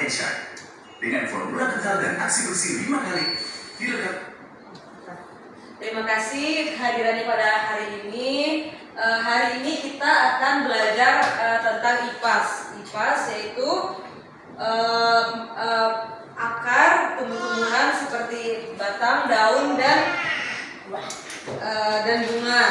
Headshot dengan formula kekal dan aksi bersih 5 kali dilengkapi. Terima kasih kehadirannya pada hari ini. Hari ini kita akan belajar tentang IPAS. IPAS yaitu akar tumbuh-tumbuhan seperti batang, daun, dan bunga.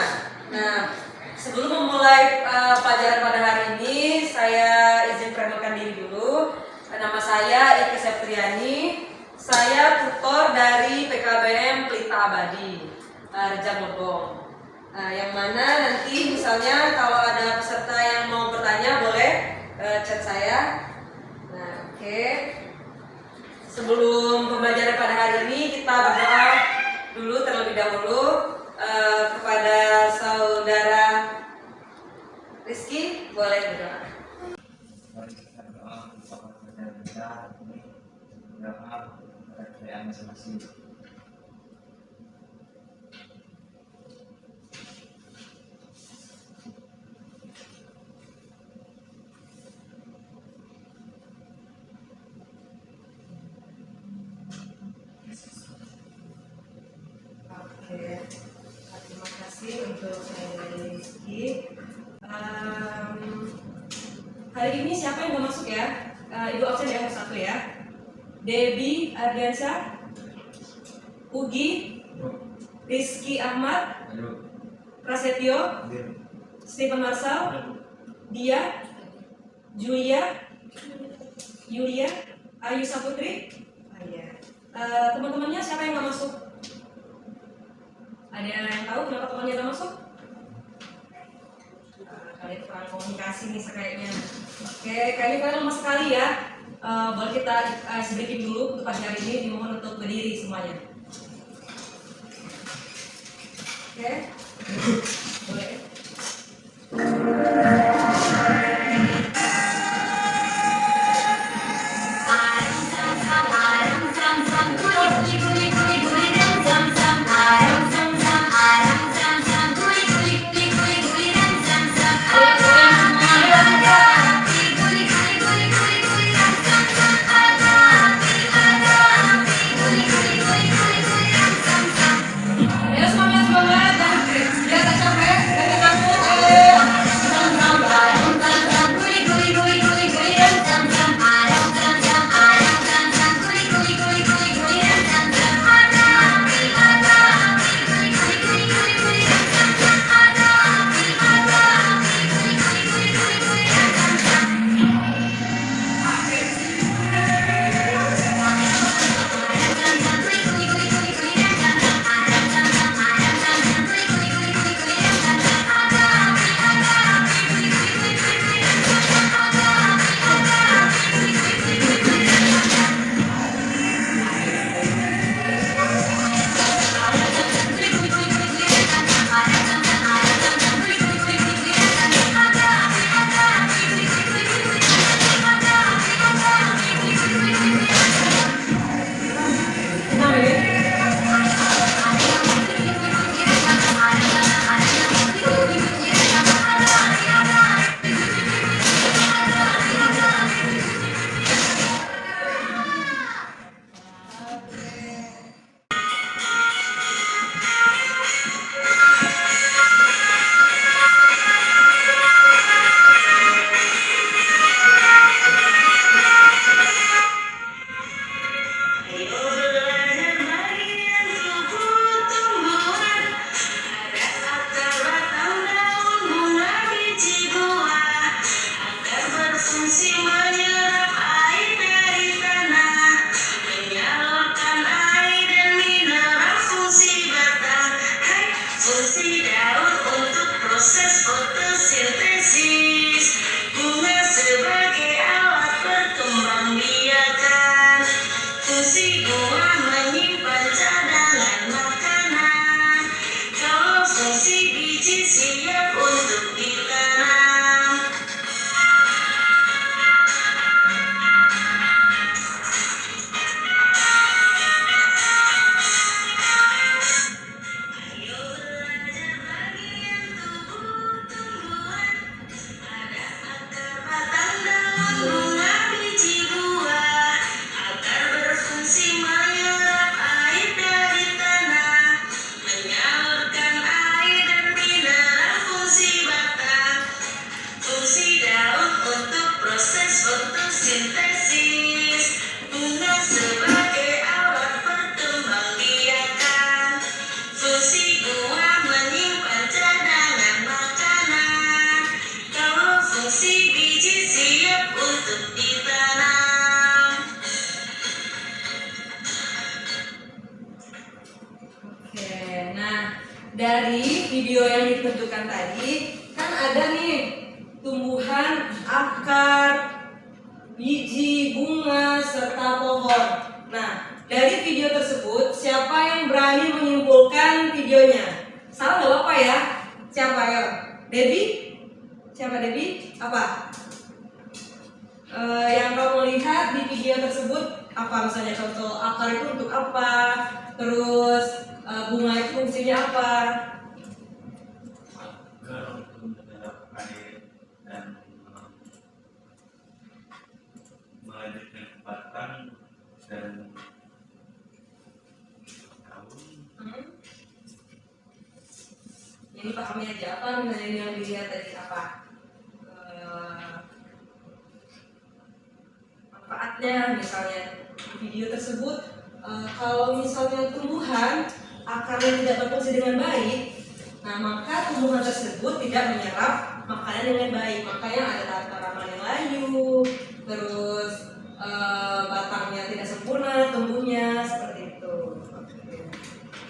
Nah, sebelum memulai pelajaran pada hari ini, saya izin perkenalkan diri dulu. Nama saya Ike Septriani. Saya tutor dari PKBM Pelita Abadi, Rejang Lebong. Yang mana nanti misalnya kalau ada peserta yang mau bertanya boleh chat saya. Nah, oke. Sebelum pembelajaran pada hari ini kita berdoa dulu terlebih dahulu kepada saudara Rizky, boleh berdoa. Mari kita berdoa kepada kita ini berdoa pada kerjaan masing-masing. Oke, terima kasih untuk saudara Rizky. Hari ini siapa yang mau masuk ya? Ibu absen ya, satu ya. Debbie Ardiansyah, Ugi, Rizky Ahmad, Prasetyo, Stephen Marsal, Dia, Julia, Yulia, Ayu Saputri. Teman-temannya siapa yang nggak masuk? Ada yang tahu kenapa temannya nggak masuk? Kalian kurang komunikasi nih kayaknya. Oke, kayaknya kalian lemah sekali ya. Boleh kita sedikit dulu untuk pagi hari ini, dimohon untuk berdiri semuanya. Oke, boleh. Ayo semuanya semangat dan jangan capek, jangan takut. fotosintesis. Bunga sebagai alat perkembangbiakan. Fungsi buah menyimpan cadangan makanan. Kalau fungsi biji siap untuk ditanam. Oke, nah dari video yang ditentukan tadi kan ada nih tumbuhan, akar, biji, bunga, serta pohon. Nah, dari video tersebut siapa yang berani menyimpulkan videonya? Salah nggak apa-apa ya? Siapa ya? Debbie? Siapa Debbie? Apa? Yang kamu lihat di video tersebut apa? Misalnya contoh akar itu untuk apa? Terus bunga itu fungsinya apa? Agar untuk menyerap air dan melanjutkan kecepatan dan tahun. Ini pahami aja apa misalnya yang dilihat tadi apa? Manfaatnya misalnya di video tersebut kalau misalnya tumbuhan akarnya tidak berfungsi dengan baik, nah maka tumbuhan tersebut tidak menyerap makanan dengan baik, makanya ada tanaman yang layu, terus batangnya tidak sempurna tumbuhnya seperti itu.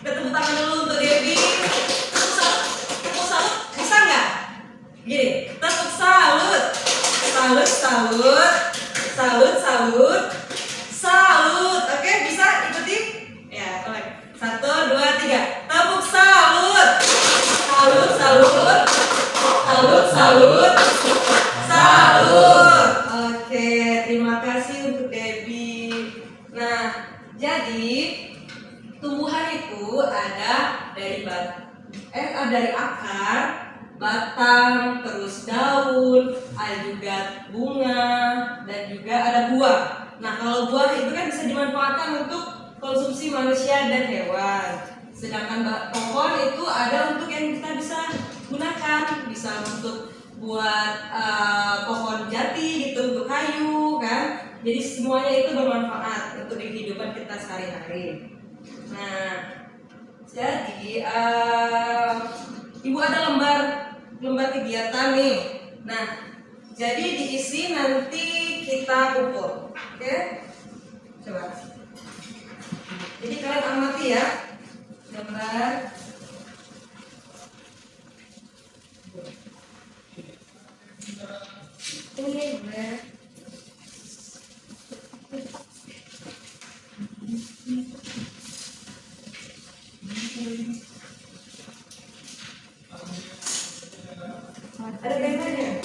Kita tepuk tangan dulu untuk Debbie. Tepuk salut, bisa nggak? Gini, tepuk salut, salut, salut, salut, salut, salut. Oke, bisa ikuti? Ya, oke. 1, 2, 3. Tepuk salut, salut, salut, salut, salut, salut. Oke, terima kasih untuk Debbie. Nah, jadi tumbuhan itu ada dari akar, batang, terus daun, ada juga bunga, dan juga ada buah. Nah, kalau buah itu kan bisa dimanfaatkan untuk konsumsi manusia dan hewan. Sedangkan pohon itu ada untuk yang kita bisa gunakan, bisa untuk buat pohon jati gitu, untuk kayu kan. Jadi semuanya itu bermanfaat untuk kehidupan kita sehari-hari. Nah, jadi ibu ada lembar kegiatan nih. Nah, jadi diisi nanti kita ukur, oke? Coba. Jadi kalian amati ya, gambar. Ini boleh. Ada gambarnya.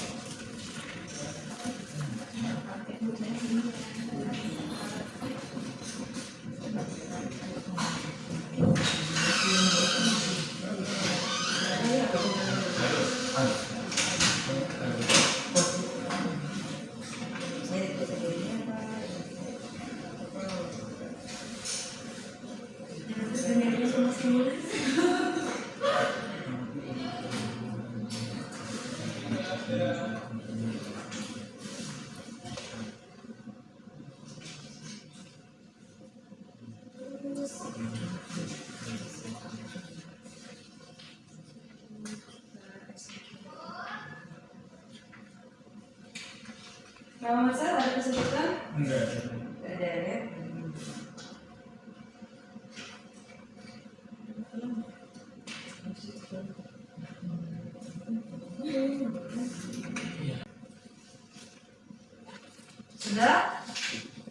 Nama Masal ada kesebutan? Enggak. Tidak ada ya. Sudah?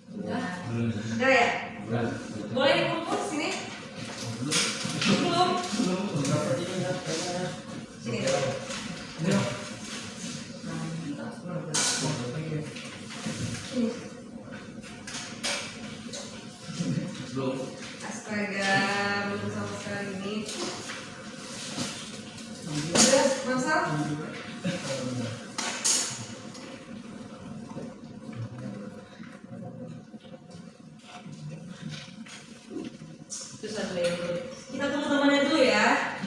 Sudah? Sudah ya? Boleh dikumpul sini? Belum? Sini. Astaga, belum sama sekali ini. Sudah, Masal? Susah dulu. Kita tunggu temannya dulu ya.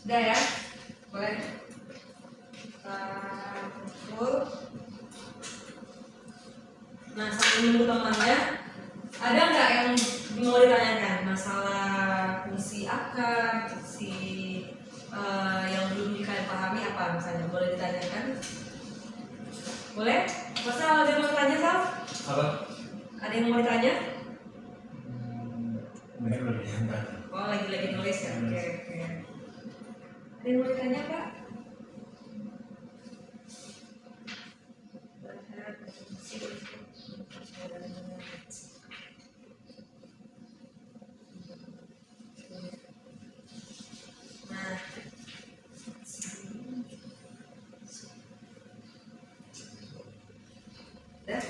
Udah ya? Boleh? Kumpul. Nah, sambil menunggu temannya, ada nggak yang mau ditanyakan? Masalah fungsi akar, fungsi yang belum kalian pahami apa misalnya? Boleh ditanyakan? Boleh? Masa ada yang mau tanya, Sal? Apa? Ada yang mau ditanya? Mungkin lebih santai. Oh, lagi nulis ya? Oke. Ada yang mau ditanya, Pak? Nah, udah,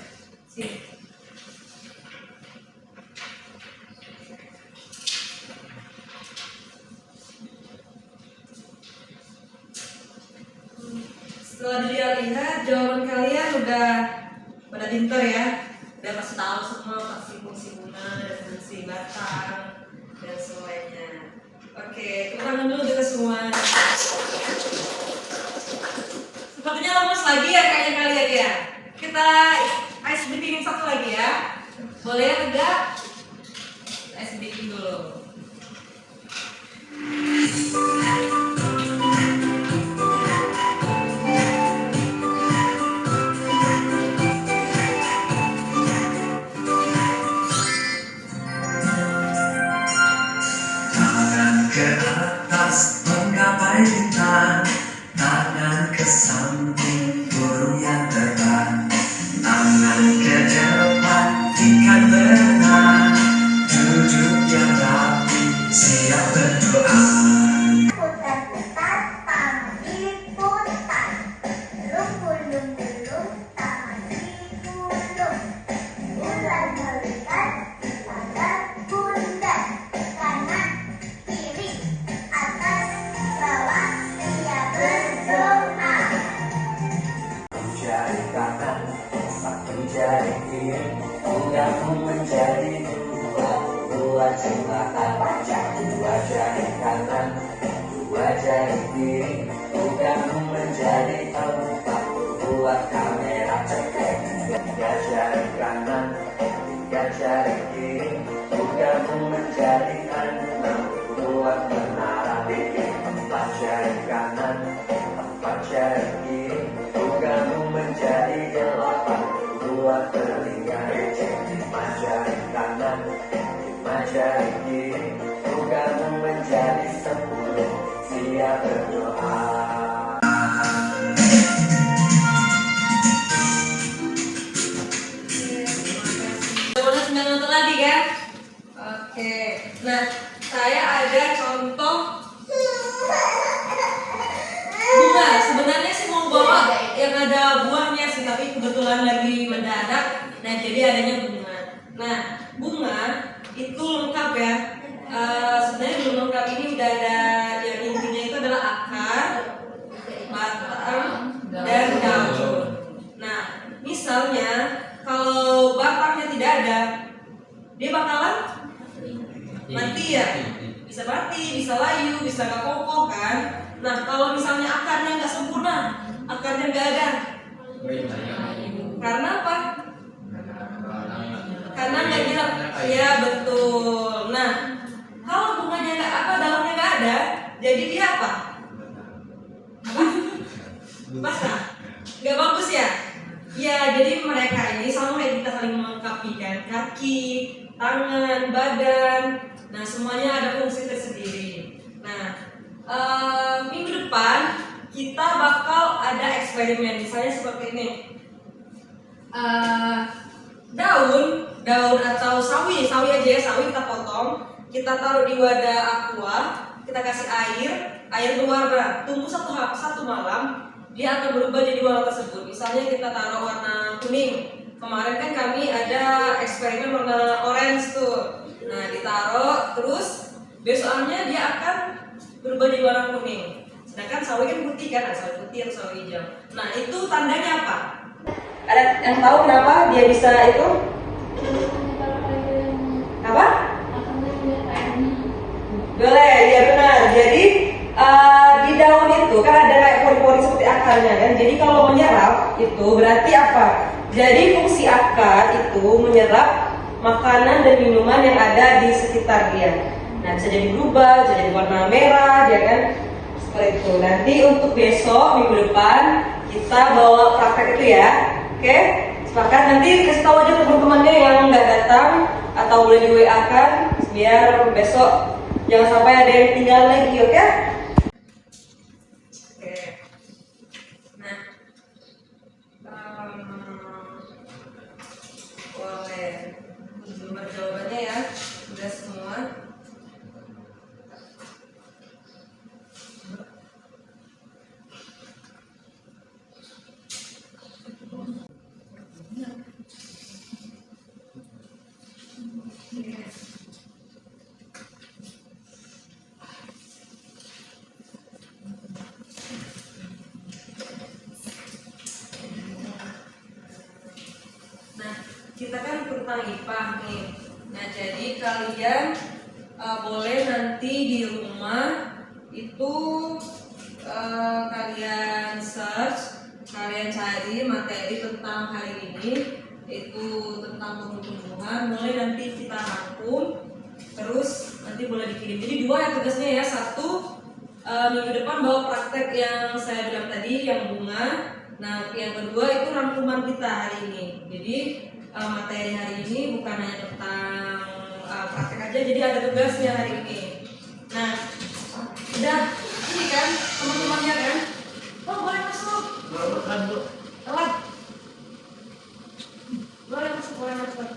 sini. Setelah dilihat-lihat, jawaban kalian udah pada pinter ya, udah pasti tahu semua pasti fungsi bunga dan fungsi batang dan semuanya. Oke, tepuk tangan dulu kita semua. Sepertinya lemes lagi ya kayaknya kalian ya. Kita ice breaking satu lagi ya. Boleh ya enggak? Ice breaking dulu. Tangan ke atas menggapai bintang, tangan ke samping burung yang terbang, tangan ke depan ikan berenang, duduk yang rapi siap berdoa. Putar-putar, tangan diputar. Gulung-gulung, tangan digulung. Bulan melihat pada bundar. Kanan, kiri, atas, bawah, dia berdoa. Jari kanan, satu jari kiri, punggungmu menjadi dua jembatan baca, dua jari kanan, dua jari kiri, punggungmu menjadi empat, buat kamera cetek, tiga jari kanan, tiga jari kiri, punggungmu menjadi enam, buat menara bikin empat jari kanan, empat jari kiri, punggungmu menjadi delapan, buat telinga ecek, lima jari kanan, lima jari kiri, punggungmu menjadi 10, siap berdoa. Udah 9 menit lagi kan? Oke. Nah, saya ada contoh bunga. Sebenarnya sih mau bawa yang ada buahnya sih, tapi kebetulan lagi mendadak. Nah, jadi adanya bunga. Nah, bunga itu lengkap ya. Sebenarnya belum lengkap ini udah ada yang intinya itu adalah akar, batang, dan daun. Nah, misalnya kalau batangnya tidak ada, dia bakalan mati ya. Bisa mati, bisa layu, bisa nggak kokoh kan. Nah, kalau misalnya akarnya nggak sempurna, akarnya nggak ada, karena apa? Karena nggak bilang, ya betul. Nah, kalau bunganya nggak apa, daunnya nggak ada, jadi dia apa? Apa? Basah? Nggak bagus ya? Ya, jadi mereka ini sama kayak kita saling melengkapi kan, kaki, tangan, badan. Nah, semuanya ada fungsi tersendiri. Nah, minggu depan kita bakal ada eksperimen, misalnya seperti ini. Daun atau sawi aja ya, sawi kita potong, kita taruh di wadah aqua, kita kasih air berwarna, tunggu satu malam, dia akan berubah jadi warna tersebut. Misalnya kita taruh warna kuning. Kemarin kan kami ada eksperimen warna orange tuh. Nah, ditaruh terus besokannya dia akan berubah jadi warna kuning. Sedangkan sawi kan putih kan, sawi putih atau sawi hijau. Nah, itu tandanya apa? Ada yang tahu kenapa dia bisa itu? Apa? Boleh, ya benar. Jadi kan ada kayak pori-pori seperti akarnya kan. Jadi kalau menyerap itu berarti apa? Jadi fungsi akar itu menyerap makanan dan minuman yang ada di sekitar dia. Nah, bisa jadi berubah, bisa jadi warna merah, ya kan? Seperti itu. Nanti untuk besok minggu depan kita bawa praktek itu ya. Oke? Sepakat. Nanti kasih tahu aja teman-temannya yang nggak datang atau boleh di WA kan, biar besok jangan sampai ada yang tinggal lagi, oke? Oke. Nah, boleh. Sumber jawabannya ya, udah semua. Nah, kita kan tentang IPA nih. Nah, jadi kalian boleh nanti di rumah itu kalian search, kalian cari materi tentang hari ini, itu tentang tumbuh-tumbuhan. Boleh nanti kita rangkum, terus nanti boleh dikirim. Jadi dua ya tugasnya ya. Satu, minggu depan bawa praktek yang saya bilang tadi, yang bunga. Nah, yang kedua itu rangkuman kita hari ini. Jadi materi hari ini bukan hanya tentang praktek aja, jadi ada tugasnya hari ini. Nah, udah ini kan teman-temannya kan? Oh, boleh masuk. Telat. Boleh masuk, boleh masuk.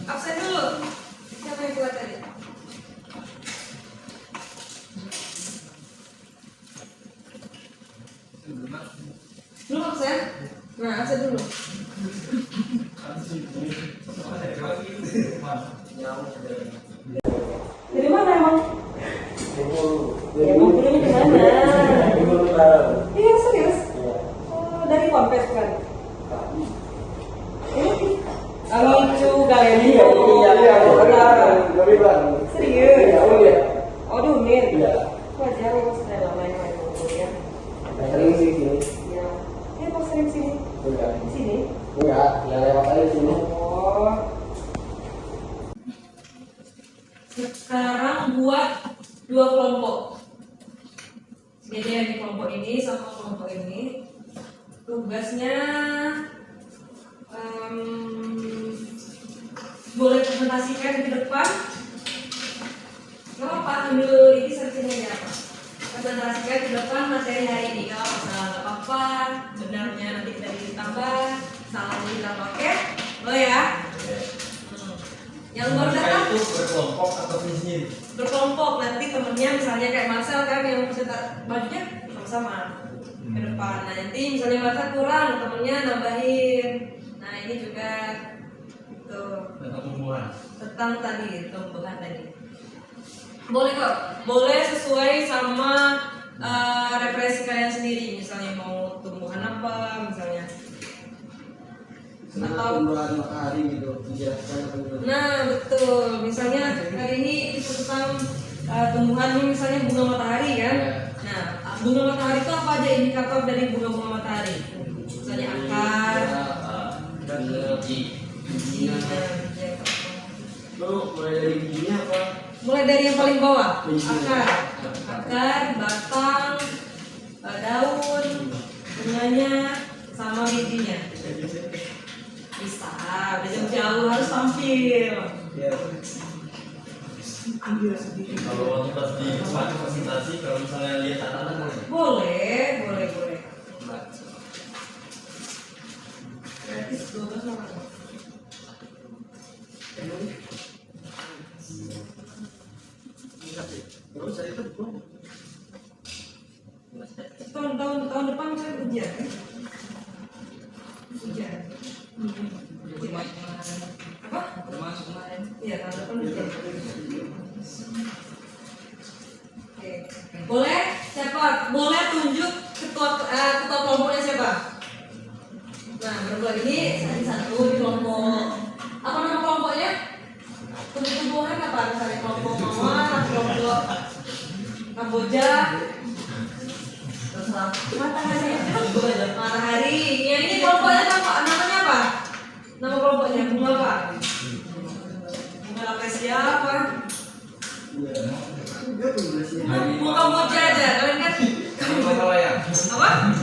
Absen dulu. Siapa yang keluar tadi? Belum absen? Nah, absen dulu. Dari mana emang? Ya, mau kuliahnya di mana? Iya, serius? Oh, dari Ponpes kan? Ini Amicu Galeni. Serius? Oh, di Unir? Wajar, aku sudah lama yang main kuliah. Sering sih sini. Iya. Dia mau sering sini? Enggak. Sini? Enggak, ya lewat aja sini. Oh. Sekarang buat 2 kelompok. Jadi yang di kelompok ini sama kelompok ini. Tugasnya boleh presentasikan di depan. Gak apa-apa, ambil ini searching-nya apa. Presentasikan di depan materi hari ini. Kalau salah nggak apa-apa, benarnya nanti kita ditambah, salahnya ditambah, oke? Lo ya. Yang baru datang itu berkelompok atau sendiri? berkelompok, nanti temennya misalnya kayak Marcel kan yang presentasi bajunya sama-sama ke depan. Nah, nanti misalnya Marcel kurang, temennya nambahin. Nah, ini juga itu Tentang tumbuhan. tentang tadi tumbuhan tadi. Boleh kok, boleh sesuai sama referensi kalian sendiri. Misalnya mau tumbuhan apa, misalnya. Atau tumbuhan matahari gitu, dijelaskan. nah betul, misalnya hari ini itu tentang tumbuhan ini misalnya bunga matahari kan. Nah, bunga matahari itu apa aja indikator dari bunga-bunga matahari? Misalnya akar, Dan biji. bijinya, Lu mulai dari bijinya apa? mulai dari yang paling bawah, Bijinya. akar, batang, daun, bunganya, sama bijinya. Bisa, udah jauh-jauh harus tampil. Ya. Kalau pas di tempat presentasi, kalau misalnya lihat catatan boleh. Boleh. Gratis 12 sama. Terus saya itu Tahun depan saya ujian. Apa? Termasuk kemarin. Iya, tahun depan ujian. Oke. Boleh? Siapa? Boleh tunjuk ketua kelompoknya siapa? Nah, berdua ini satu di kelompok. Apa nama kelompoknya? Tumbuh-tumbuhan apa? Misalnya kelompok mawar, kelompok Kamboja. Matahari. Ya ini kelompoknya apa? Namanya apa? Nama kelompoknya bunga apa? Bunga Lakesia apa? Bunga Kamboja aja. Kalian kan? Harimau Malaya. Apa?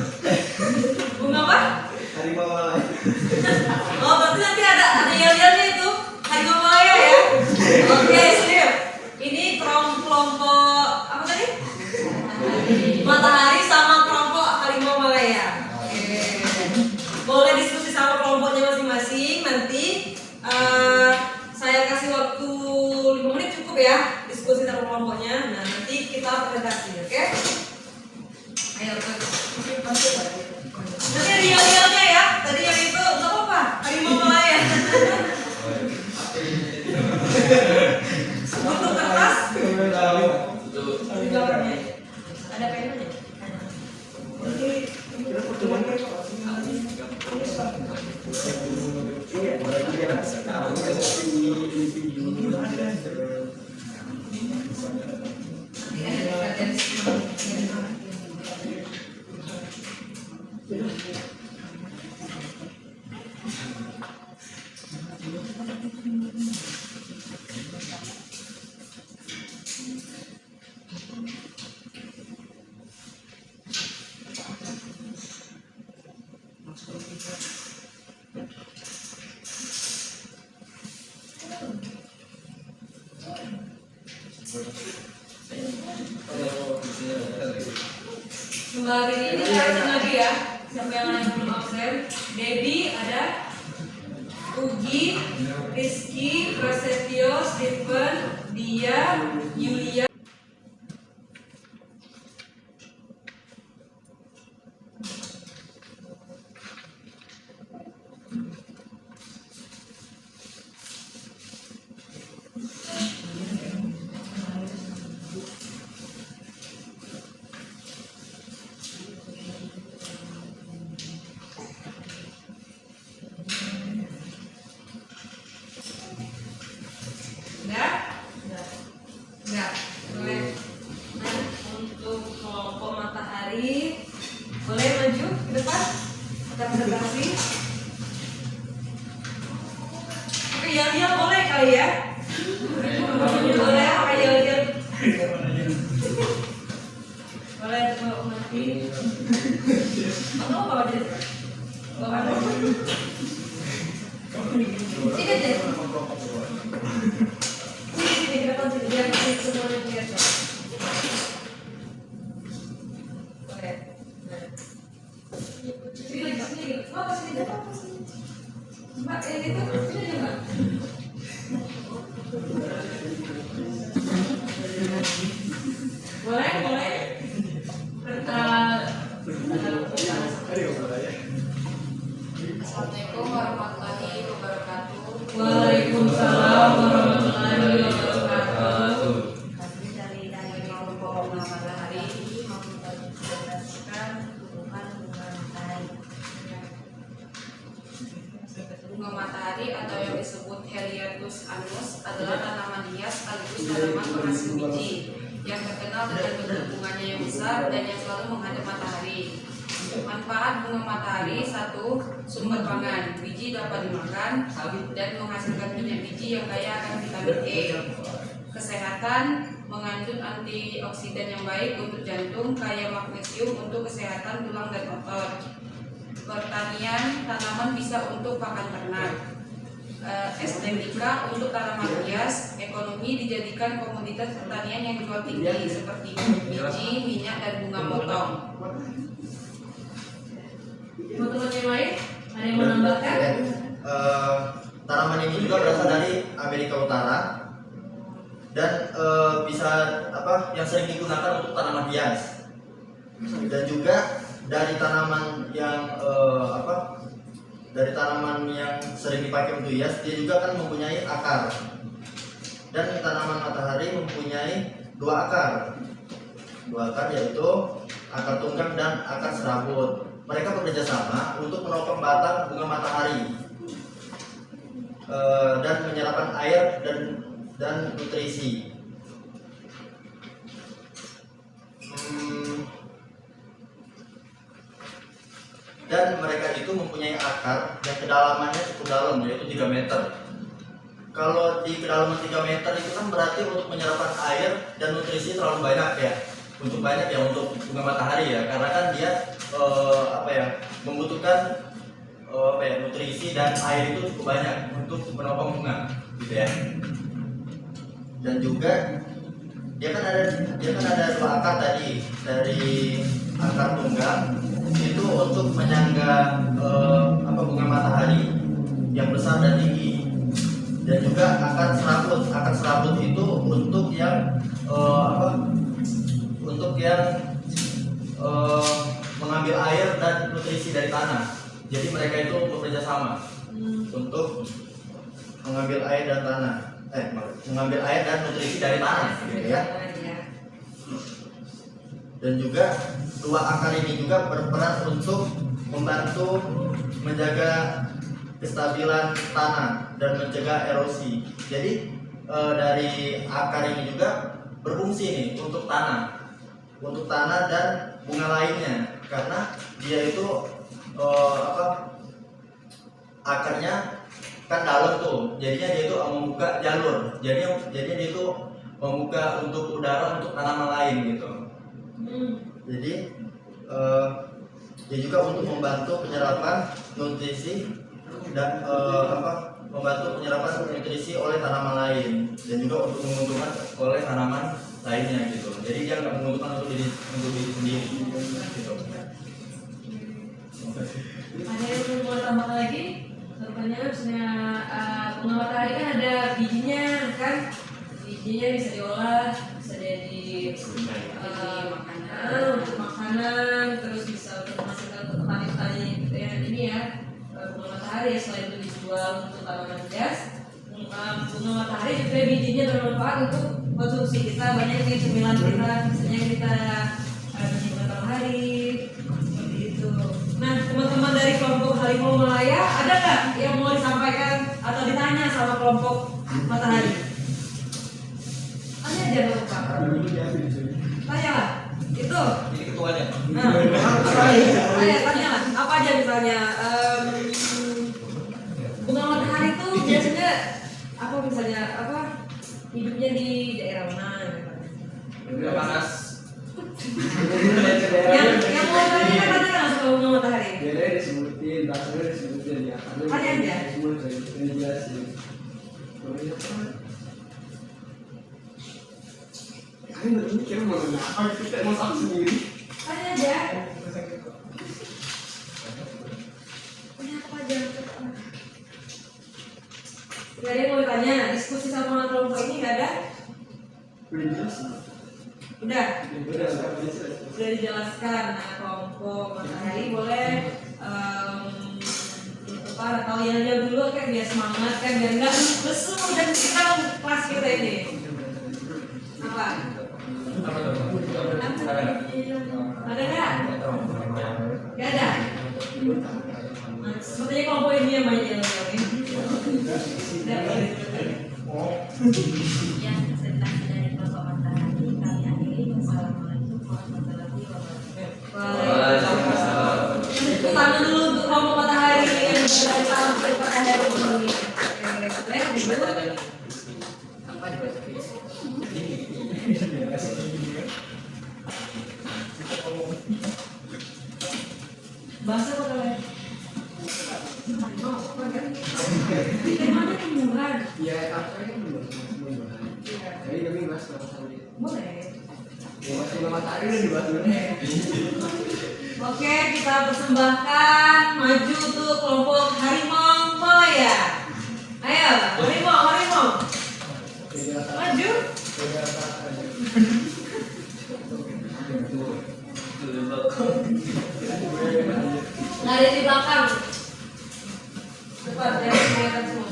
Bunga apa? Harimau Malaya. Oh berarti nanti ada yel-yelnya itu Harimau Malaya ya? Oke sip. Ini kelompok apa tadi? Matahari sama kelompok Harimau Malaya. Oke. Boleh diskusi sama kelompoknya masing-masing. Nanti saya kasih waktu 5 menit cukup ya diskusi sama kelompoknya. Nah nanti kita presentasi, oke? Ayo nanti ada yel-yelnya ya. Tadi yang itu nggak apa-apa. Harimau Malaya. Untuk kertas gambarnya. Ada penanya? Hari ini saya lagi ya. Siapa yang belum absen? Debbie ada, Ugi, Rizky, Prasetyo, Stephen, Dia, Yulia. Enggak. Boleh. Nah, untuk kelompok matahari boleh maju ke depan. Kita presentasi. Oke, yel-yel boleh kali ya? Boleh apa yel-yel? Boleh mati. Apa aja? Apa? Ini deh. Biar semuanya kelihatan. Oke. Sini lagi, sini. Mbak, sini. Mbak, yang itu sini aja, Mbak. Boleh, boleh. Assalamualaikum warahmatullahi wabarakatuh. Waalaikumsalam warahmatullahi wabarakatuh. Dari kelompok bunga matahari mempresentasikan tumbuhan bunga matahari. Bunga matahari atau yang disebut Helianthus annus adalah tanaman hias sekaligus tanaman penghasil biji yang terkenal dengan bentuk bunganya yang besar dan yang selalu menghadap matahari. Manfaat bunga matahari: 1. Sumber pangan, biji dapat dimakan dan menghasilkan minyak biji yang kaya akan vitamin E. Kesehatan, mengandung antioksidan yang baik untuk jantung, kaya magnesium untuk kesehatan tulang dan otot. Pertanian, tanaman bisa untuk pakan ternak. Estetika, untuk tanaman hias. Ekonomi, dijadikan komoditas pertanian yang jual tinggi seperti biji, minyak, dan bunga potong. Teman-teman yang lain ada yang menambahkan? Tanaman ini juga berasal dari Amerika Utara dan bisa yang sering digunakan untuk tanaman hias, dan juga dari tanaman yang sering dipakai untuk hias, dia juga kan mempunyai akar, dan tanaman matahari mempunyai dua akar yaitu akar tunggang dan akar serabut. Mereka bekerja sama untuk menopang batang bunga matahari dan menyerapkan air dan nutrisi. Dan mereka itu mempunyai akar yang kedalamannya cukup dalam, yaitu 3 meter. Kalau di kedalaman 3 meter itu kan berarti untuk menyerap air dan nutrisi terlalu banyak ya. Untuk bunga matahari ya, karena kan dia membutuhkan nutrisi dan air itu cukup banyak untuk menopang bunga, gitu ya. Dan juga dia kan ada 2 akar tadi, dari akar tunggang itu untuk menyangga bunga matahari yang besar dan tinggi, dan juga akar serabut itu untuk yang mengambil air dan nutrisi dari tanah. Jadi mereka itu bekerja sama untuk mengambil air dan nutrisi dari tanah, gitu ya. Dan juga 2 akar ini juga berperan untuk membantu menjaga kestabilan tanah dan mencegah erosi. Jadi dari akar ini juga berfungsi nih untuk tanah dan bunga lainnya, karena dia itu akarnya kan dalam tuh, jadinya dia itu membuka jalur, jadinya dia itu membuka untuk udara untuk tanaman lain gitu. Jadi dia juga untuk membantu penyerapan nutrisi dan membantu penyerapan nutrisi oleh tanaman lain, dan juga untuk menguntungkan oleh tanaman lainnya gitu. Jadi dia nggak menguntungkan untuk diri sendiri gitu. Ada yang mau tambah lagi? Contohnya misalnya bunga matahari kan ada bijinya kan, bijinya bisa diolah, bisa jadi untuk makanan, terus bisa untuk menghasilkan untuk petani-petani gitu ya. Ini ya bunga matahari ya, selain itu dijual untuk tanaman hias, bunga matahari juga bijinya bermanfaat untuk konsumsi kita. Banyak nih cemilan kita, misalnya kita biji matahari seperti itu. Nah, teman-teman dari kelompok Harimau Malaya, ada nggak yang mau disampaikan atau ditanya sama kelompok matahari? Tanya aja dong Pak. Tanya lah. Itu. Ini ketuanya. Nah, tanya lah. Apa aja misalnya? Bunga matahari itu biasanya apa misalnya hidupnya di daerah mana? Udah panas. Yang mau tanya kan tanya langsung ke bunga matahari. Biasanya disebutin, rasanya disebutin ya. Tanya aja. Semua dijelasin. Kalian udah mikir mau nanya apa, kita mau tahu sendiri. Tanya aja. Tanya apa aja. Gak ada yang mau tanya, diskusi sama kelompok ini gak ada? Udah dijelasin. Udah? Udah Dijelaskan. Nah, kelompok matahari boleh bertukar atau yang dulu kan biar semangat kan, biar nggak lesu dan kita kelas kita ini. Apa? Ada nggak? Nggak ada. Nah, sepertinya kelompok ini yang banyak yang ini. Yang sedang dari kelompok matahari kami akhiri. Wassalamualaikum warahmatullahi Waalaikumsalam. Tepuk tangan dulu untuk kelompok matahari yang dari salam kepada hari ini. Bahasa apa kalian? Temanya tumbuhan. Iya, apa ini belum. Jadi kami bahas sama sama. Boleh. Bunga matahari udah dibahas dulu. Oke, kita persembahkan maju untuk kelompok Harimau Malaya. Ayo, Harimau. Maju. Lari di belakang. Cepat, jangan kelihatan semua.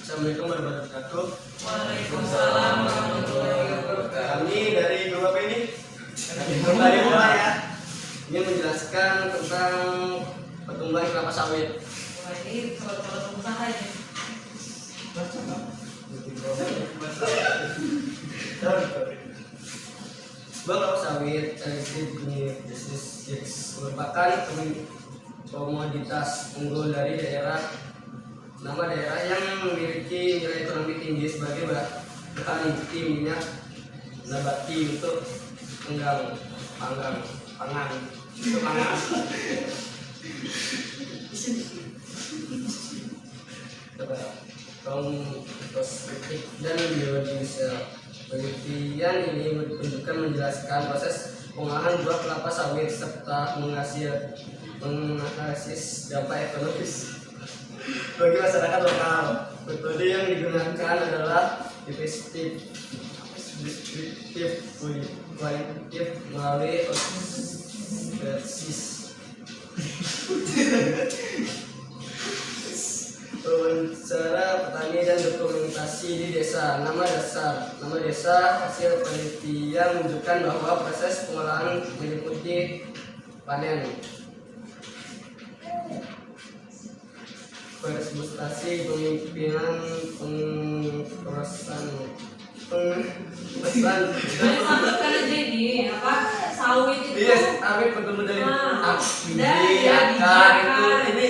Assalamualaikum warahmatullahi wabarakatuh. Waalaikumsalam warahmatullahi wabarakatuh. Kami dari grup ini Harimau Malaya Ini menjelaskan tentang pertumbuhan kelapa sawit. Wah, ini kalau pengusaha aja. Kelapa sawit ini bisnis yang merupakan komoditas unggul dari daerah yang memiliki nilai ekonomi tinggi sebagai bahan inti minyak nabati untuk pangan. Kosmetik dan biodiesel. Penelitian ini menjelaskan proses pengolahan buah kelapa sawit serta menganalisis dampak ekonomis bagi masyarakat lokal. Metode yang digunakan adalah deskriptif kualitatif melalui observasi, wawancara petani dan dokumentasi di desa. Nama desa hasil penelitian menunjukkan bahwa proses pengolahan meliputi panen, presentasi, pemimpinan, pengurasan, Sampai karena jadi apa sawit itu. Iya, sawit bertumbuh dari dari akar itu. Ini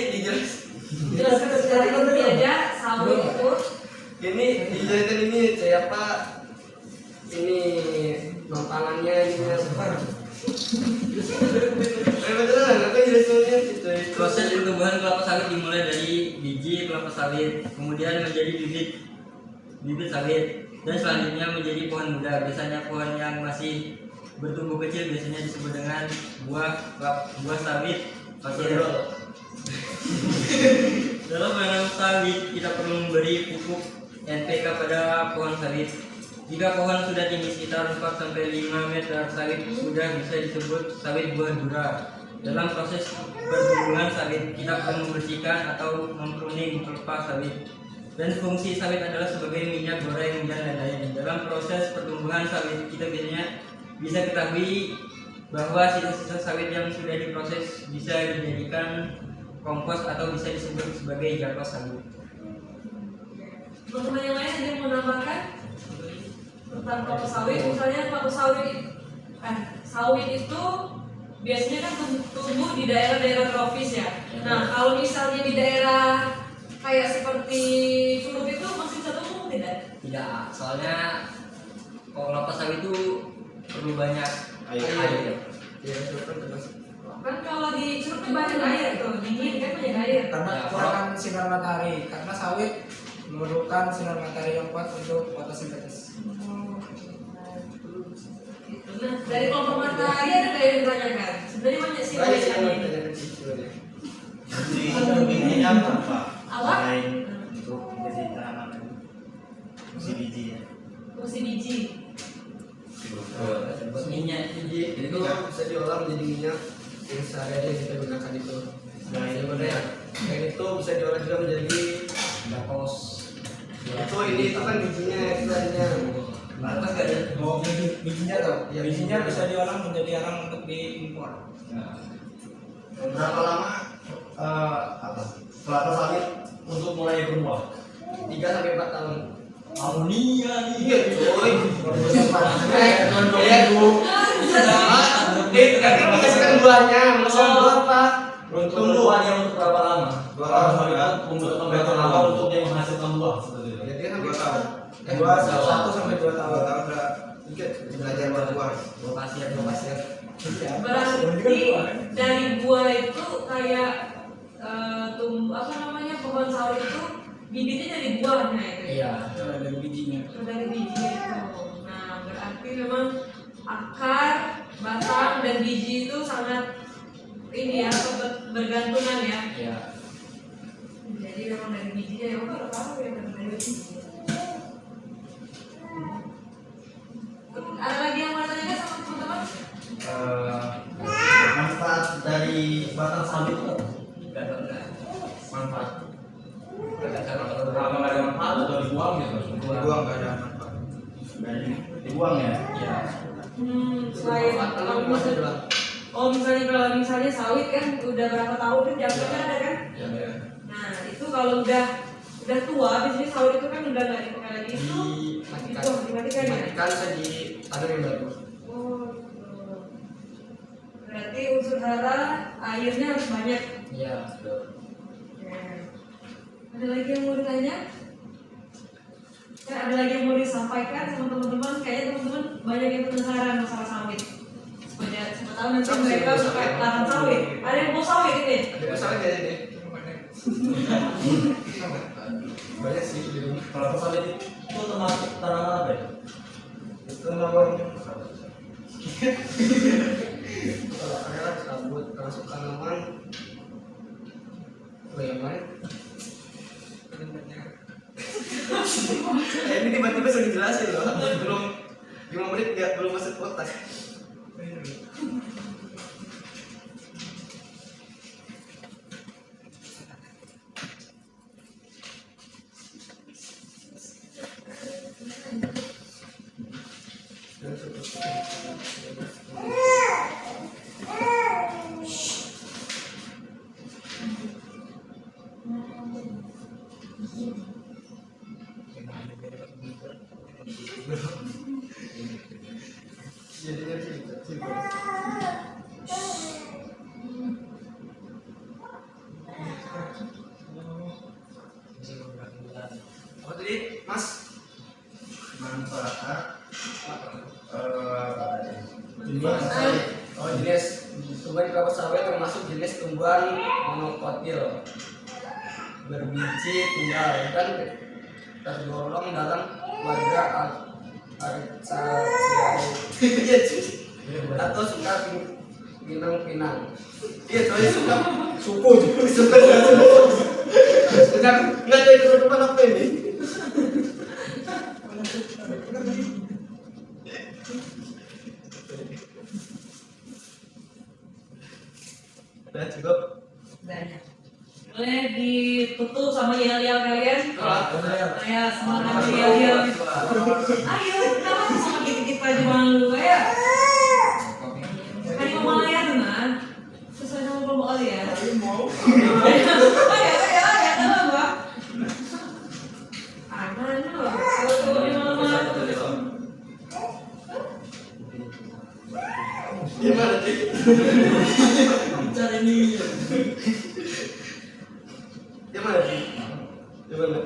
jelaskan secara inti aja sawit itu. Ini dijadikan ini kayak apa? Ini mampangannya ini apa? Proses pertumbuhan kelapa sawit dimulai dari biji kelapa sawit, kemudian menjadi bibit sawit, dan selanjutnya menjadi pohon muda. Biasanya pohon yang masih bertumbuh kecil biasanya disebut dengan buah sawit pasir. Dalam menanam sawit kita perlu memberi pupuk NPK pada pohon sawit. Jika pohon sudah tinggi sekitar 4-5 meter, sawit sudah bisa disebut sawit buah dura. Dalam proses pertumbuhan sawit, kita perlu membersihkan atau mempruning pelepah sawit. Dan fungsi sawit adalah sebagai minyak goreng dan lain-lain. Dalam proses pertumbuhan sawit, kita biasanya bisa ketahui bahwa sisa-sisa sawit yang sudah diproses bisa dijadikan kompos atau bisa disebut sebagai japa sawit. Teman-teman yang lain ada yang mau menambahkan tentang kelapa sawit? Misalnya kelapa sawit itu biasanya kan tumbuh di daerah-daerah tropis ya. Nah, kalau misalnya di daerah kayak seperti Curup itu masih bisa tumbuh tidak? Tidak, soalnya kalau kelapa sawit itu perlu banyak air. Ya, termasuk. Kan kalau di Curup itu banyak air tuh, dingin kan banyak air. Karena kekurangan sinar matahari, karena sawit memerlukan sinar matahari yang kuat untuk fotosintesis. Nah, dari kelompok matahari ada nggak yang ditanyakan? Sebenarnya banyak sih Banyak Ini apa? Apa? Untuk jadi tanaman musim biji ya. Fungsi biji. Minyak biji itu bisa diolah menjadi minyak yang sehari-hari kita gunakan itu. Nah, ini benar. Kayak itu bisa diolah juga menjadi bakos. itu kan bijinya istilahnya. Bakos gak ada? Oh, bijinya tuh. Ya, Bijinya bisa diolah menjadi arang untuk diimpor. Berapa lama kelapa sawit untuk mulai berbuah? 3-4 tahun. Amonia nih. Iya, coy. Tapi menghasilkan buahnya, menghasilkan buah apa? Tumbuhannya untuk berapa lama? Kelapa sawit untuk berapa lama untuk dia menghasilkan buah seperti itu? Jadi hampir 2 tahun. 1 sampai 2 tahun. Dikit belajar berbuah. Buah pasir. Berarti dari buah itu kayak pohon sawit itu bibitnya dari buahnya itu. Iya. Dari bijinya. Dari bijinya itu. Nah, berarti memang akar, batang dan biji itu sangat ini ya, bergantungan ya. Iya. Jadi memang dari bijinya ya, kalau tahu ya dari biji. Ada lagi yang mau tanya sama teman-teman? Manfaat dari batang sawit itu Gak ada enggak. manfaat. Kalau Apa ada manfaat atau dibuang gitu? Dibuang nggak ada manfaat. Dibuang ya? Iya. Selain Kalau masih adalah Oh kalau misalnya sawit kan udah berapa tahun kan jangkanya ada kan? Ya. Nah itu kalau udah tua, biasanya sawit itu kan udah nggak dipakai lagi itu dimatikan ya? Dimatikan saya ditanam yang baru. Oh gitu. Berarti unsur hara airnya harus banyak. Iya, betul. Ya. Ada lagi yang mau ditanya? Ada lagi yang mau disampaikan sama teman-teman? Kayaknya teman-teman banyak yang penasaran masalah sawit. Siapa tahu nanti mereka suka lahan sawit. Ada yang mau sawit ini? Ada masalah nggak ini? Banyak sih di rumah. Kalau sawit itu termasuk tanaman apa ya? Itu namanya kalau adalah sabut termasuk tanaman mana? Ini tiba-tiba sudah dijelasin loh. Belum 5 menit belum masuk kotak. Apa tadi, Mas? Manfaat Jenis tumbuhan di kelapa sawit termasuk jenis tumbuhan monokotil berbiji tunggal dan tergolong dalam keluarga Aricaceae atau suka pinang-pinang. Iya, soalnya suka suku juga suka nggak jadi teman-teman apa ini? Udah cukup. Banyak. Boleh ditutup sama yel-yel kalian? Ayo semangat yel-yel. Ayo, kenapa tuh sama kita aja malu ya? Kan ngomong ya teman. Susah sama ngomong kali ya. Ayo, teman gua. Aman loh. Kalau di malam-malam. Gimana sih? Bicara ini. Gimana sih? Gimana?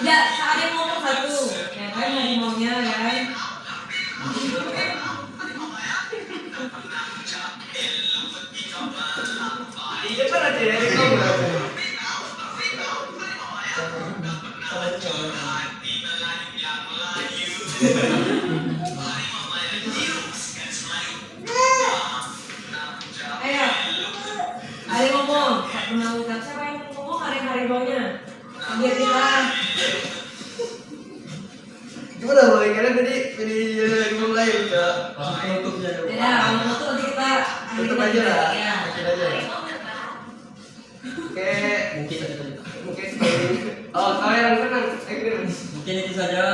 Ya, ada yang ngomong satu. Ya kan, ada maunya kan. Gimana sih? Ayo, ada yang ngomong. Tak pernah ucap. Siapa yang ngomong hari-harimaunya? Biar kita. Gimana boy? Kalian tadi mulai udah Langsung penutup ya. Ya, kalau itu nanti kita tutup aja lah. Ya. Tutup aja. Oke, mungkin oh kalian tenang. Mungkin itu saja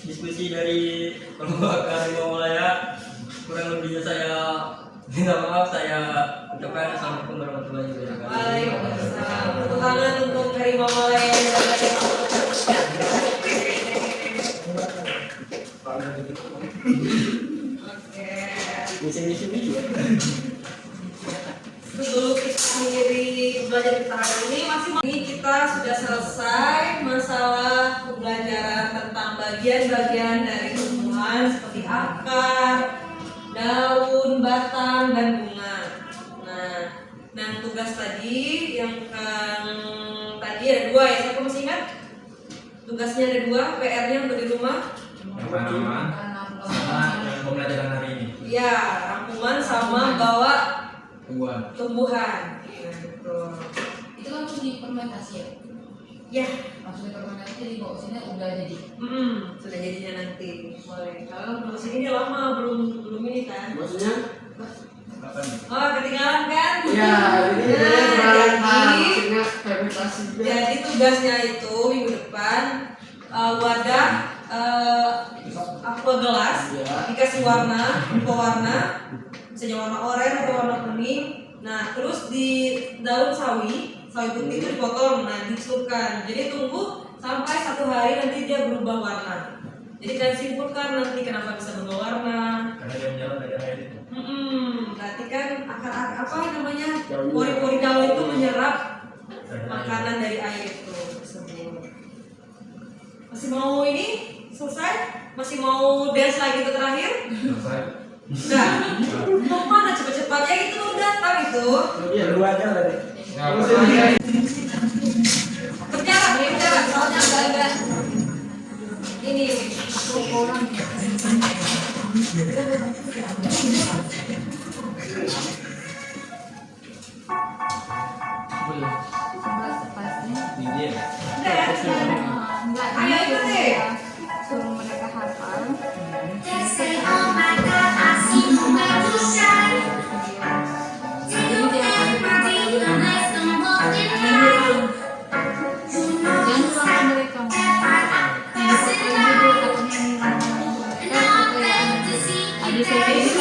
diskusi dari perbuatan Malaya. Kurang lebihnya saya minta maaf, saya ucapkan assalamualaikum warahmatullahi wabarakatuh. Waalaikumsalam. Tepuk tangan untuk Harimau Malaya yang ada di Sebelum kita akhiri pembelajaran kita hari ini, kita sudah selesai masalah pembelajaran tentang bagian-bagian dari tumbuhan seperti akar, daun, batang, dan bunga. Nah, tugas tadi yang tadi ada 2 ya, siapa masih ingat? Tugasnya ada 2, PR-nya untuk di rumah. Rangkuman sama yang pembelajaran hari ini. Ya, rangkuman sama bawa Tumbuhan. tumbuhan. Nah, gitu. Itu langsung difermentasi ya? Ya, Langsung difermentasi jadi bawa sini udah jadi. sudah jadinya nanti. Boleh. Kalau proses ini lama belum ini kan? Maksudnya? Apa nih? Oh, ketinggalan kan? Ya, ini Nah, maksudnya fermentasi. jadi tugasnya itu minggu depan wadah aqua gelas dikasih warna, pewarna, misalnya warna oranye atau warna kuning. Nah, terus di daun sawi putih itu dipotong, nah dicelupkan. Jadi tunggu sampai 1 hari nanti dia berubah warna. Jadi kalian simpulkan nanti kenapa bisa berubah warna. Karena dia menyerap dari air itu. Berarti kan akar apa namanya pori-pori daun itu menyerap makanan dari air itu tersebut. Masih mau ini selesai? Masih mau dance lagi ke terakhir? Nah, mau mana cepet-cepet ya itu mau datang itu. Iya, lu aja tadi. Berjalan, soalnya agak ini orang. Ayo ikut deh. Suruh mereka hafal. They say, oh my God, I see you about to shine. Take your hand, my dear, let's go walk in line. You know it's like everlasting light. And all fantasy can carry me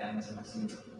Masing-masing.